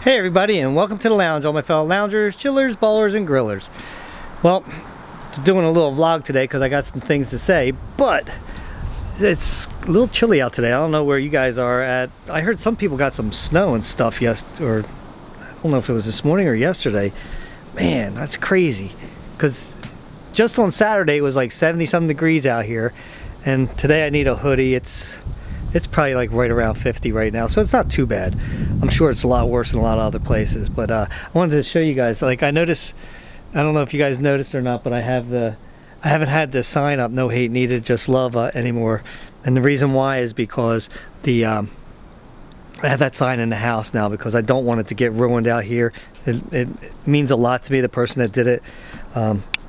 Hey everybody, and welcome to the lounge, all my fellow loungers, chillers, ballers, and grillers. Well, doing a little vlog today because I got some things to say, but it's a little chilly out today. I don't know where you guys are at. I heard some people got some snow and stuff or I don't know if it was this morning or yesterday. Man, that's crazy, because just on Saturday it was like 70 something degrees out here, and today I need a hoodie. It's probably like right around 50 right now, so it's not too bad. I'm sure it's a lot worse in a lot of other places, but I wanted to show you guys. Like, I noticed, I don't know if you guys noticed or not, but I haven't had this sign up, "No hate needed, just love," anymore. And the reason why is because I have that sign in the house now because I don't want it to get ruined out here. It means a lot to me. The person that did it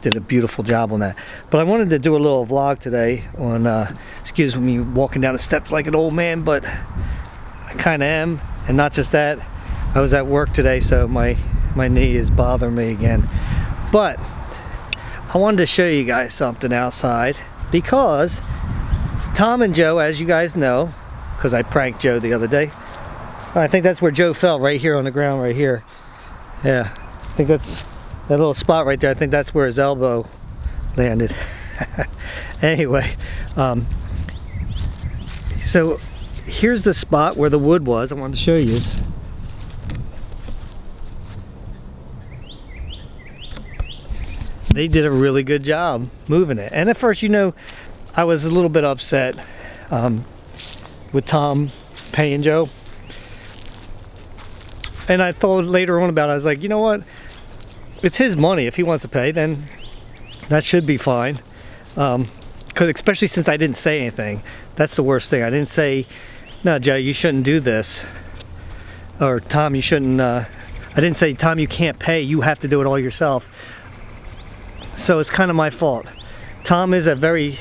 did a beautiful job on that. But I wanted to do a little vlog today on, excuse me walking down the steps like an old man, but I kind of am. And not just that, I was at work today, so my knee is bothering me again. But I wanted to show you guys something outside, because Tom and Joe, as you guys know, because I pranked Joe the other day, I think that's where Joe fell, right here on the ground right here. Yeah, I think that's that little spot right there. I think that's where his elbow landed. Anyway, so here's the spot where the wood was. I wanted to show you. They did a really good job moving it. And at first, I was a little bit upset with Tom paying Joe. And I thought later on about it. I was like, you know what? It's his money. If he wants to pay, then that should be fine. Because especially since I didn't say anything. That's the worst thing. I didn't say, "No, Joe, you shouldn't do this." Or, "Tom, you shouldn't." I didn't say, "Tom, you can't pay. You have to do it all yourself." So it's kind of my fault. Tom is a very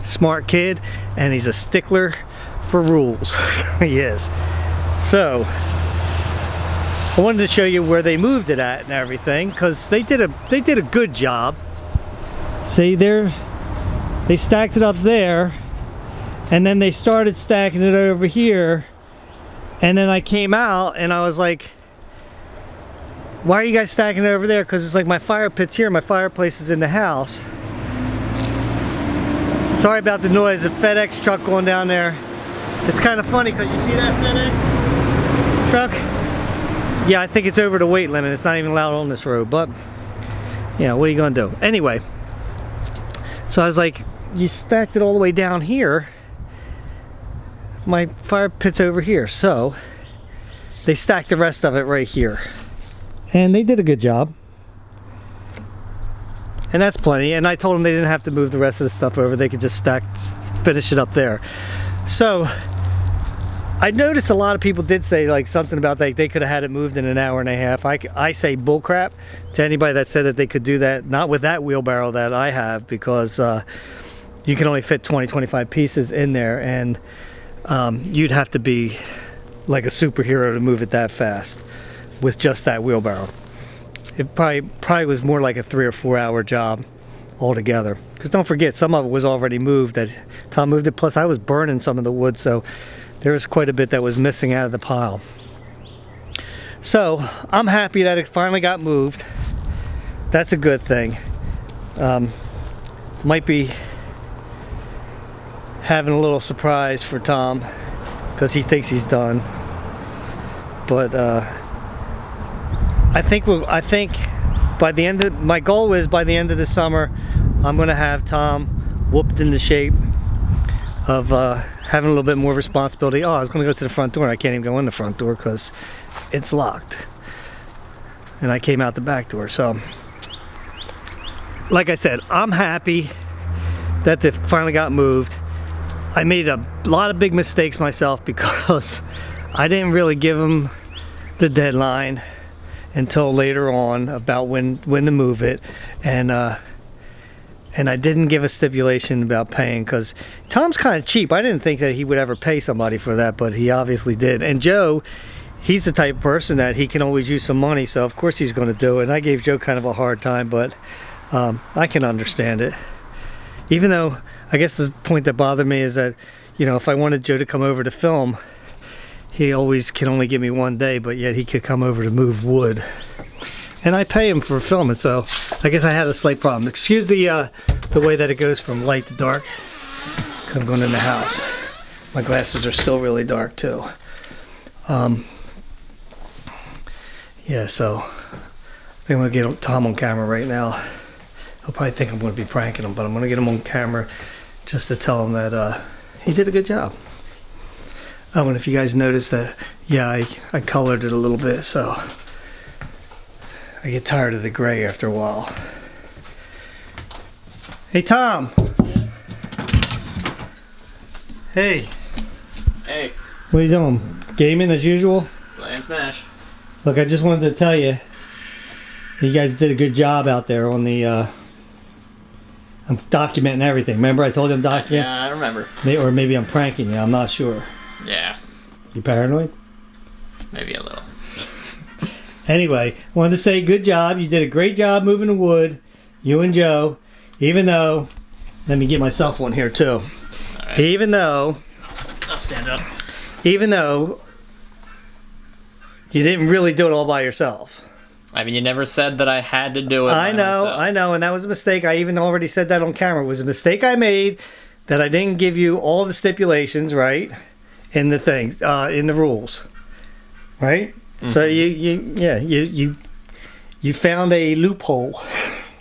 smart kid, and he's a stickler for rules. He is. So I wanted to show you where they moved it at and everything, because they did a good job. See there, they stacked it up there, and then they started stacking it over here, and then I came out and I was like, "Why are you guys stacking it over there?" Because it's like my fire pit's here, my fireplace is in the house. Sorry about the noise, the FedEx truck going down there. It's kind of funny because you see that FedEx truck? Yeah, I think it's over the weight limit. It's not even allowed on this road, but yeah, what are you gonna do? Anyway, so I was like, you stacked it all the way down here. My fire pit's over here, so they stacked the rest of it right here. And they did a good job. And that's plenty. And I told them they didn't have to move the rest of the stuff over. They could just finish it up there. So I noticed a lot of people did say like something about like they could have had it moved in an hour and a half. I say bullcrap to anybody that said that they could do that. Not with that wheelbarrow that I have, because you can only fit 20-25 pieces in there, and you'd have to be like a superhero to move it that fast with just that wheelbarrow. It probably was more like a 3 or 4 hour job altogether. Because don't forget, some of it was already moved. That Tom moved it. Plus, I was burning some of the wood, so there was quite a bit that was missing out of the pile. So I'm happy that it finally got moved. That's a good thing. Might be having a little surprise for Tom because he thinks he's done. But I think by the end of my goal is by the end of the summer, I'm gonna have Tom whooped into shape of having a little bit more responsibility. Oh, I was gonna go to the front door. I can't even go in the front door because it's locked, and I came out the back door. So, like I said, I'm happy that they finally got moved. I made a lot of big mistakes myself because I didn't really give them the deadline until later on about when to move it, and I didn't give a stipulation about paying because Tom's kind of cheap. I didn't think that he would ever pay somebody for that, but he obviously did. And Joe, he's the type of person that he can always use some money, so of course he's going to do it. And I gave Joe kind of a hard time, but I can understand it. Even though I guess the point that bothered me is that, if I wanted Joe to come over to film, he always can only give me 1 day, but yet he could come over to move wood. And I pay him for filming, so I guess I had a slight problem. Excuse the way that it goes from light to dark, because I'm going in the house. My glasses are still really dark too. Yeah, so I think I'm going to get Tom on camera right now. He'll probably think I'm going to be pranking him, but I'm going to get him on camera just to tell him that he did a good job. Oh, and if you guys noticed that, yeah, I colored it a little bit, so I get tired of the gray after a while. Hey, Tom. Yeah. Hey. Hey. What are you doing? Gaming as usual? Playing Smash. Look, I just wanted to tell you, you guys did a good job out there on the, I'm documenting everything. Remember I told you I'm documenting? Yeah, I remember. Or maybe I'm pranking you, I'm not sure. Yeah. You paranoid? Maybe a little. Anyway, wanted to say good job. You did a great job moving the wood, you and Joe, even though, let me get myself one here too. All right. Even though, I'll stand up. even though you didn't really do it all by yourself. I mean, you never said that I had to do it. I know, and that was a mistake. I even already said that on camera. It was a mistake I made that I didn't give you all the stipulations, right, in the thing, in the rules, right? Mm-hmm. So you found a loophole.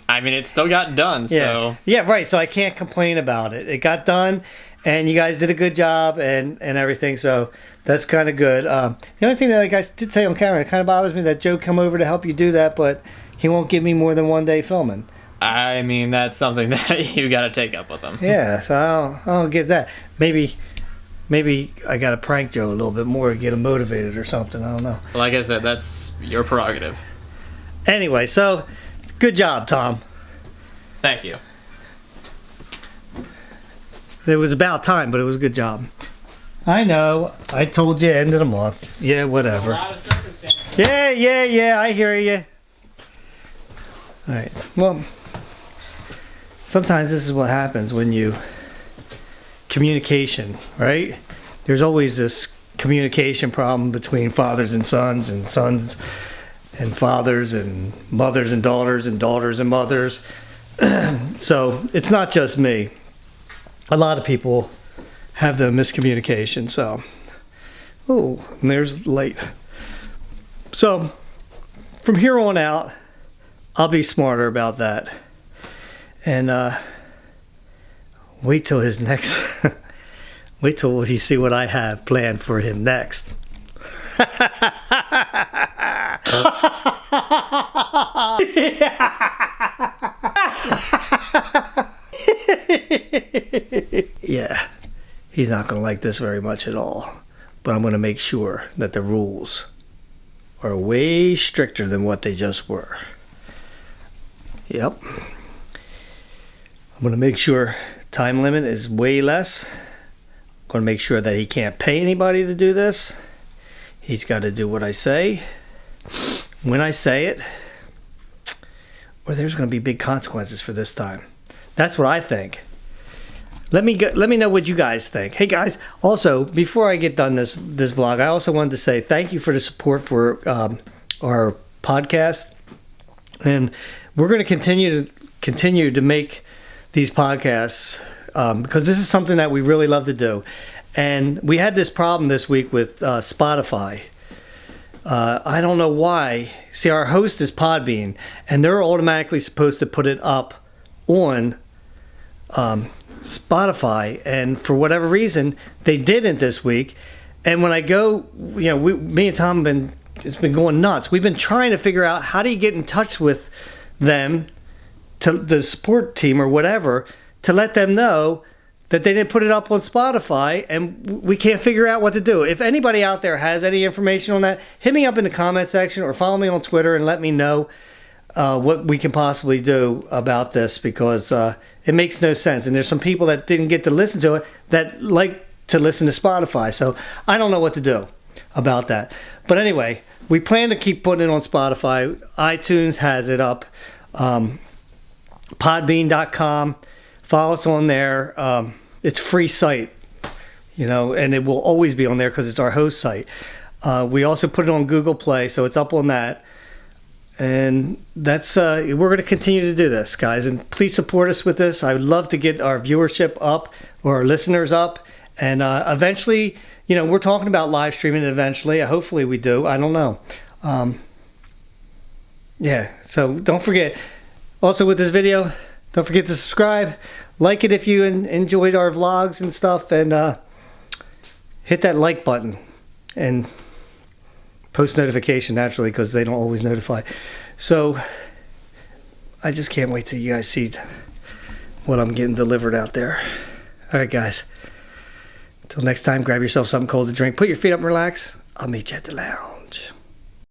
I mean, it still got done, so... Yeah, right, so I can't complain about it. It got done, and you guys did a good job and everything, so that's kind of good. The only thing that I guys did say on camera, it kind of bothers me that Joe come over to help you do that, but he won't give me more than 1 day filming. I mean, that's something that you got to take up with him. Yeah, so I don't get that. Maybe I got to prank Joe a little bit more to get him motivated or something. I don't know. Like I said, that's your prerogative. Anyway, so good job, Tom. Thank you. It was about time, but it was a good job. I know. I told you end of the month. Yeah, whatever. A lot of circumstances. Yeah, I hear you. All right. Well, sometimes this is what happens when you... Communication, right? There's always this communication problem between fathers and sons and fathers and mothers and daughters and mothers. So it's not just me. A lot of people have the miscommunication. So, oh, and there's light. So from here on out, I'll be smarter about that. And wait till his next. Wait till you see what I have planned for him next. Yeah, he's not going to like this very much at all. But I'm going to make sure that the rules are way stricter than what they just were. Yep. I'm going to make sure time limit is way less. I'm going to make sure that he can't pay anybody to do this. He's got to do what I say, when I say it, or there's going to be big consequences for this time. That's what I think. Let me know what you guys think. Hey guys, also before I get done this vlog, I also wanted to say thank you for the support for our podcast, and we're going to continue to make these podcasts because this is something that we really love to do. And we had this problem this week with Spotify. I don't know why. See, our host is Podbean, and they're automatically supposed to put it up on Spotify, and for whatever reason, they didn't this week. And when I go, me and Tom it's been going nuts. We've been trying to figure out how do you get in touch with them, to the support team or whatever, to let them know that they didn't put it up on Spotify, and we can't figure out what to do. If anybody out there has any information on that, hit me up in the comment section or follow me on Twitter and let me know what we can possibly do about this, because it makes no sense. And there's some people that didn't get to listen to it that like to listen to Spotify. So I don't know what to do about that. But anyway, we plan to keep putting it on Spotify. iTunes has it up. Podbean.com. Follow us on there. It's a free site. you know, and it will always be on there because it's our host site. We also put it on Google Play, so it's up on that. And that's we're going to continue to do this, guys, and please support us with this. I would love to get our viewership up or our listeners up, and eventually, you know, we're talking about live streaming eventually. Hopefully we do. I don't know. Yeah, so don't forget. Also with this video, don't forget to subscribe. Like it if you enjoyed our vlogs and stuff, and hit that like button. And post notification, naturally, because they don't always notify. So I just can't wait till you guys see what I'm getting delivered out there. All right, guys. Until next time, grab yourself something cold to drink. Put your feet up and relax. I'll meet you at the lounge.